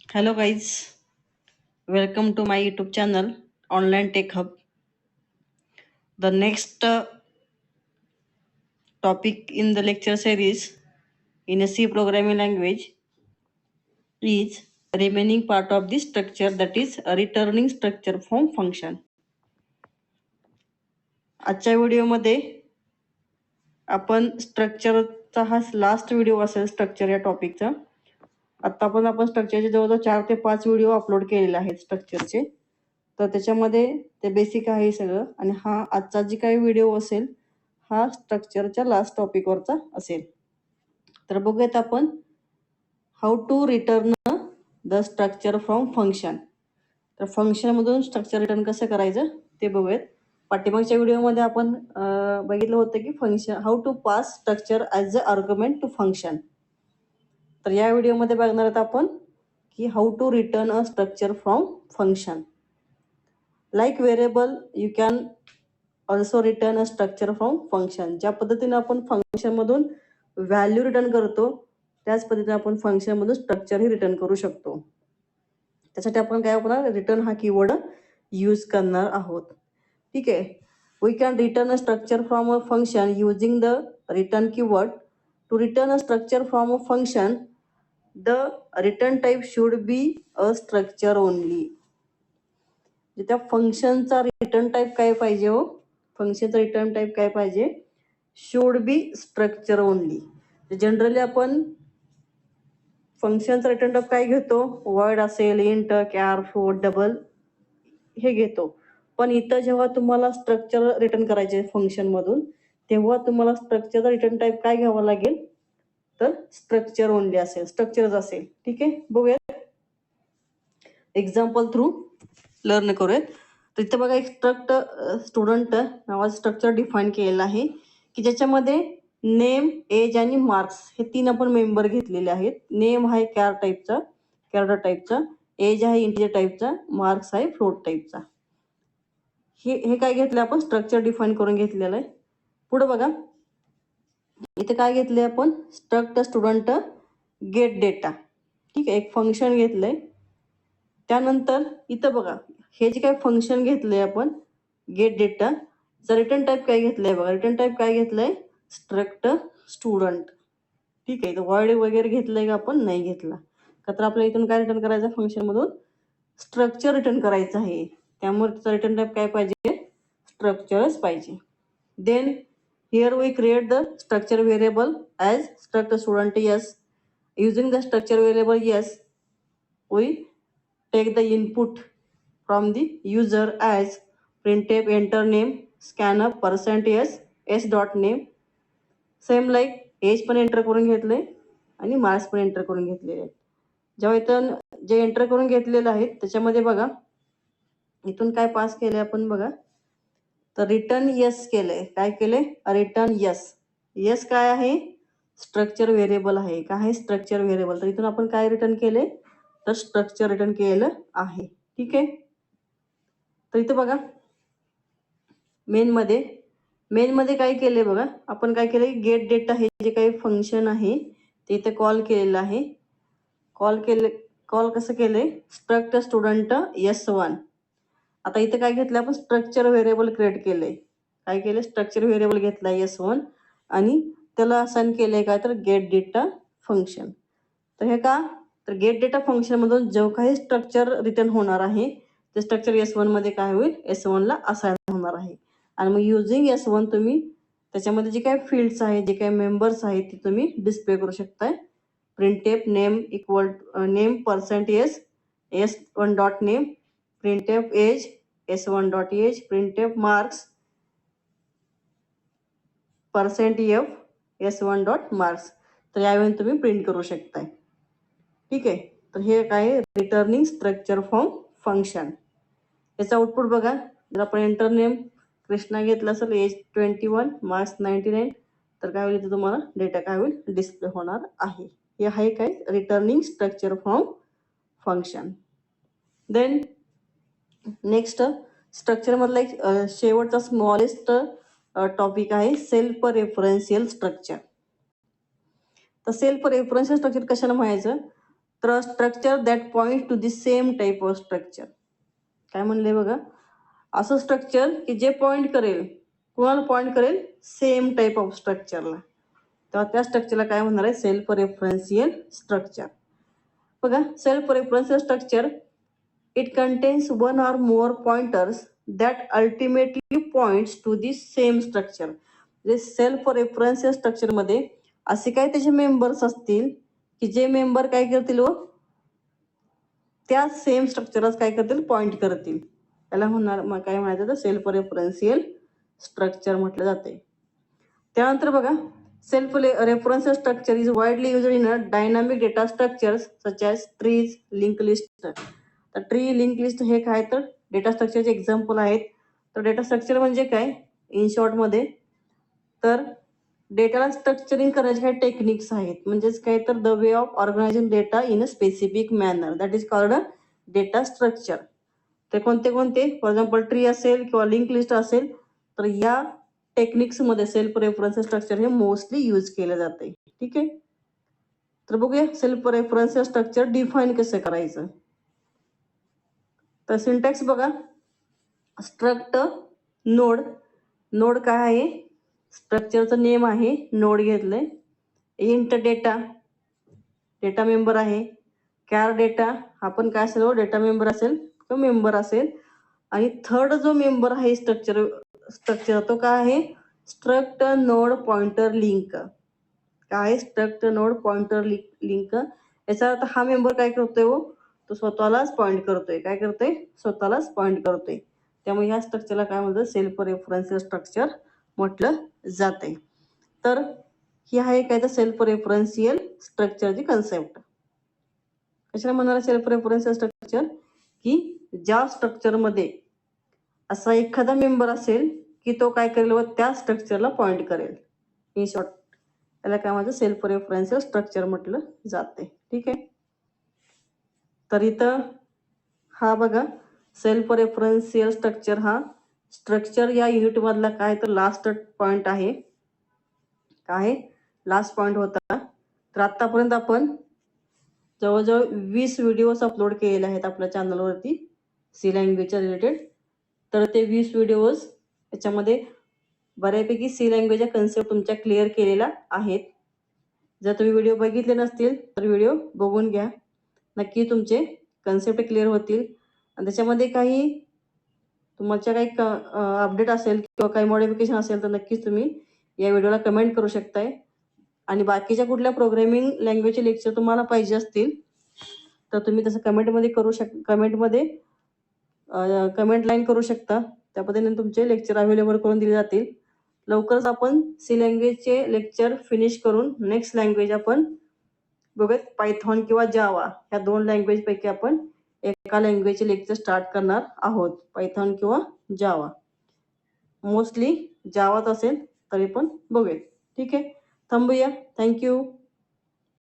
Hello guys, welcome to my YouTube channel Online Tech Hub. The next topic in the lecture series in a C programming language is remaining part of the structure, that is a returning structure from function. आजच्या व्हिडिओमध्ये आपण स्ट्रक्चरचा हा last video असेल structure या टॉपिकचा. आता पण आपण स्ट्रक्चरचे जवळजवळ 4 ते 5 व्हिडिओ अपलोड केलेले आहेत स्ट्रक्चरचे. तर त्याच्यामध्ये ते बेसिक आहे सगळं, आणि हा आजचा जी काही व्हिडिओ असेल हा स्ट्रक्चरच्या लास्ट टॉपिकवरचा असेल. तर बघूयात आपण how to return the structure from function. तर फंक्शनमधून स्ट्रक्चर रिटर्न कसं करायचं ते बघूयात. पाठीमागच्या व्हिडिओमध्ये आपण बघितलं होतं की function how to pass structure as a argument to function. तर या व्हिडिओमध्ये बघणार आहोत आपण की how to return a structure from function. Like variable you can also return a structure from function. ज्या पद्धतीने आपण फंक्शनमधून व्हॅल्यू रिटर्न करतो त्याच पद्धतीने आपण फंक्शनमधून स्ट्रक्चरही रिटर्न करू शकतो. त्यासाठी आपण काय वापरणार, रिटर्न हा कीवर्ड यूज करणार आहोत. ठीक आहे. We can return a structure from a function using the return keyword. To return a structure from a function the return type should be a structure only. त्या फंक्शनचा रिटर्न टाइप काय पाहिजे हो, फंक्शनचा रिटर्न टाइप काय पाहिजे, should be structure only. Generally आपण फंक्शनचा रिटर्न टाइप काय घेतो, वर्ड असेल, इंट, कॅर, फ्लोट, डबल हे घेतो. पण इथं जेव्हा तुम्हाला स्ट्रक्चर रिटर्न करायचे फंक्शन मधून तेव्हा तुम्हाला स्ट्रक्चरचा रिटर्न टाइप काय घ्यावा लागेल, तर स्ट्रक्चर ओनली असेल, स्ट्रक्चरच असेल. ठीक आहे, बघूयात एक्झाम्पल थ्रू लर्न करूयात. तर इथं बघा एक स्टुडंट नावाचं स्ट्रक्चर डिफाईन केलेलं आहे की ज्याच्यामध्ये नेम, एज आणि मार्क्स हे 3 आपण मेंबर घेतलेले आहेत. नेम आहे कॅरेक्टर टाईपचा, एज आहे इंटिजर टाईपचा, मार्क्स आहे फ्लोट टाईपचा. हे काय घेतलं आपण, स्ट्रक्चर डिफाईन करून घेतलेलं आहे. पुढे बघा इथे काय घेतलंय आपण, स्टुडंट गेट डेटा. ठीक आहे, एक फंक्शन घेतलंय. त्यानंतर इथं बघा हे जे काय फंक्शन घेतलंय आपण गेट डेटा, रिटर्न टाइप काय घेतलंय बघा, रिटर्न टाइप काय घेतलंय, स्ट्रक्ट स्टुडंट. ठीक आहे, वर्ड वगैरे घेतलंय का आपण, नाही घेतला. का तर आपल्याला इथून काय रिटर्न करायचं, फंक्शन मधून स्ट्रक्चर रिटर्न करायचं आहे. त्यामुळे त्याचा रिटर्न टाइप काय पाहिजे, स्ट्रक्चरच पाहिजे. Then here we create the structure variable as struct student yes. Using the structure variable yes we take the input from the user as printf enter name scanf %s s dot name. Same like age पण enter करून घेतले आणि marks पण enter करून घेतलेले आहेत. जेव्हा इथं जे एंटर करून घेतलेले आहेत त्याच्यामध्ये बघा इथून काय पास केले आपण बघा, तर रिटर्न यस केलंय. काय केलंय, रिटर्न यस. यस काय आहे, स्ट्रक्चर व्हेरिएबल आहे. काय आहे, स्ट्रक्चर व्हेरिएबल. तर इथून आपण काय रिटर्न केले, तर स्ट्रक्चर रिटर्न केलेलं आहे. ठीक आहे. तर इथं बघा मेन मध्ये काय केलंय बघा, आपण काय केलंय, गेट डेटा हे जे काही फंक्शन आहे ते इथे कॉल केलेलं आहे. कॉल कसं केलंय, स्ट्रक्ट स्टुडंट S1. आता इथे काय घेतलं आपण, स्ट्रक्चर व्हेरिएबल क्रिएट केलंय. काय केलंय, स्ट्रक्चर व्हेरिएबल घेतलाय S1 आणि त्याला असाइन केलंय काय, तर गेट डेटा फंक्शन. तर हे का, तर गेट डेटा फंक्शन मधून जो काही स्ट्रक्चर रिटर्न होणार आहे ते स्ट्रक्चर S1 मध्ये काय होईल, S1 ला असाइन होणार आहे. आणि मग युजिंग S1 तुम्ही त्याच्यामध्ये जे काही फील्ड्स आहेत, जे काही मेंबर्स आहेत ते तुम्ही डिस्प्ले करू शकताय. Printf name equal name %s s1 dot name, printf age s1 dot age, printf marks %f s1 dot marks. तर यावेळी तुम्ही प्रिंट करू शकताय. ठीक आहे. तर हे काय, रिटर्निंग स्ट्रक्चर फ्रॉम फंक्शन. याचा आउटपुट बघा, जर आपण एंटर नेम कृष्णा घेतला असेल, एज 21, मार्क्स 99, तर काय होईल, तुम्हाला डेटा काय होईल, डिस्प्ले होणार आहे. हे आहे काय, returning structure from function. Then next structure मधला एक शेवटचा स्मॉलेस्ट टॉपिक आहे सेल्फ रेफरन्शियल स्ट्रक्चर. तर सेल्फ रेफरन्शियल स्ट्रक्चर कशाला म्हणायचं, तर structure that point to the same type of structure. काय म्हणले बघा, असं स्ट्रक्चर की जे पॉइंट करेल, कोणाला पॉइंट करेल, सेम टाईप ऑफ स्ट्रक्चरला, तेव्हा त्या स्ट्रक्चरला काय म्हणणार आहे, सेल्फ रेफरन्शियल स्ट्रक्चर. बघा, self referential structure it contains one or more pointers that ultimately points to the same structure. म्हणजे सेल्फ रेफरन्शियल स्ट्रक्चरमध्ये असे काय त्याचे मेंबर्स असतील की जे मेंबर काय करतील व त्या सेम स्ट्रक्चरच काय करतील, पॉइंट करतील. त्याला म्हणणार मग काय म्हणायचं तर सेल्फ रेफरन्शियल स्ट्रक्चर म्हटलं जाते. त्यानंतर बघा, self referential structure is widely used in dynamic data structures such as trees, link list. तर ट्री, लिंक लिस्ट हे काय तर डेटा स्ट्रक्चरचे एक्झाम्पल आहेत. तर डेटा स्ट्रक्चर म्हणजे काय इन शॉर्टमध्ये, तर डेटाला स्ट्रक्चरिंग करण्याचे काही टेक्निक्स आहेत. म्हणजेच काय तर the way of organising data in a specific manner that is called a data structure. ते कोणते कोणते, फॉर एक्झाम्पल ट्री असेल किंवा लिंक लिस्ट असेल, तर या टेक्निक्समध्ये सेल्फ रेफरन्शियल स्ट्रक्चर हे मोस्टली यूज केलं जाते. ठीक आहे, तर बघूया सेल्फ रेफरन्शियल स्ट्रक्चर डिफाईन कसं करायचं. तर सिंटॅक्स बघा, स्ट्रक्ट नोड. नोड काय आहे, स्ट्रक्चरचं नेम आहे, नोड घेतलंय. इंट डेटा, डेटा मेंबर आहे. कॅर डेटा, आपण काय असेल, डेटा मेंबर असेल किंवा मेंबर असेल. आणि थर्ड जो मेंबर आहे स्ट्रक्चर तो काय आहे, स्ट्रक्ट नोड पॉइंटर लिंक. काय, स्ट्रक्ट नोड पॉइंटर लिंक. याचा अर्थ हा मेंबर काय करतोय हो, तो स्वतःलाच पॉइंट करतोय. काय करतोय, स्वतःलाच पॉइंट करतोय. त्यामुळे ह्या स्ट्रक्चरला काय म्हणतात, सेल्फ रेफरन्शियल स्ट्रक्चर म्हटलं जाते. तर ही आहे काय तर सेल्फ रेफरन्शियल स्ट्रक्चरची कन्सेप्ट. कशाला म्हणणार सेल्फ रेफरन्शियल स्ट्रक्चर, की ज्या स्ट्रक्चरमध्ये असा एखादा मेंबर असेल की तो काय करेल व त्या स्ट्रक्चरला पॉइंट करेल. इन शॉर्ट याला काय म्हणतात, सेल्फ रेफरन्शियल स्ट्रक्चर म्हटलं जाते. ठीक आहे, तर इथं हा बघा सेल्फ रेफरन्शियल स्ट्रक्चर, हा स्ट्रक्चर या युनिट मधला काय तर लास्ट पॉइंट आहे. काय लास्ट पॉइंट होता. तर आतापर्यंत आपण जवळजवळ 20 व्हिडिओज अपलोड केलेले आहेत आपल्या चॅनलवरती सी लँग्वेजच्या रिलेटेड. तर ते 20 व्हिडिओज याच्यामध्ये बऱ्यापैकी सी लँग्वेजच्या कन्सेप्ट तुमच्या क्लिअर केलेला आहेत. जर तुम्ही व्हिडिओ बघितले नसतील तर व्हिडिओ बघून घ्या, नक्की तुमचे कन्सेप्ट क्लिअर होतील. आणि त्याच्यामध्ये काही तुमच्या काही अपडेट असेल किंवा काही मॉडिफिकेशन असेल तर नक्कीच तुम्ही या व्हिडिओला कमेंट करू शकताय. आणि बाकीच्या कुठल्या प्रोग्रामिंग लँग्वेजचे लेक्चर तुम्हाला पाहिजे असतील तर तुम्ही तसं कमेंटमध्ये कमेंट लाईन करू शकता. त्या पद्धतीने तुमचे लेक्चर अवेलेबल करून दिले जातील. लवकरच आपण सी लँग्वेजचे लेक्चर फिनिश करून नेक्स्ट लँग्वेज आपण बघत पायथॉन किंवा जावा ह्या 2 लँग्वेज पैकी आपण एका लँग्वेजचे लेक्चर स्टार्ट करणार आहोत, पायथॉन किंवा जावा. मोस्टली जावाच असेल तरी पण बघूयात. ठीक आहे, थांबूया. थँक्यू.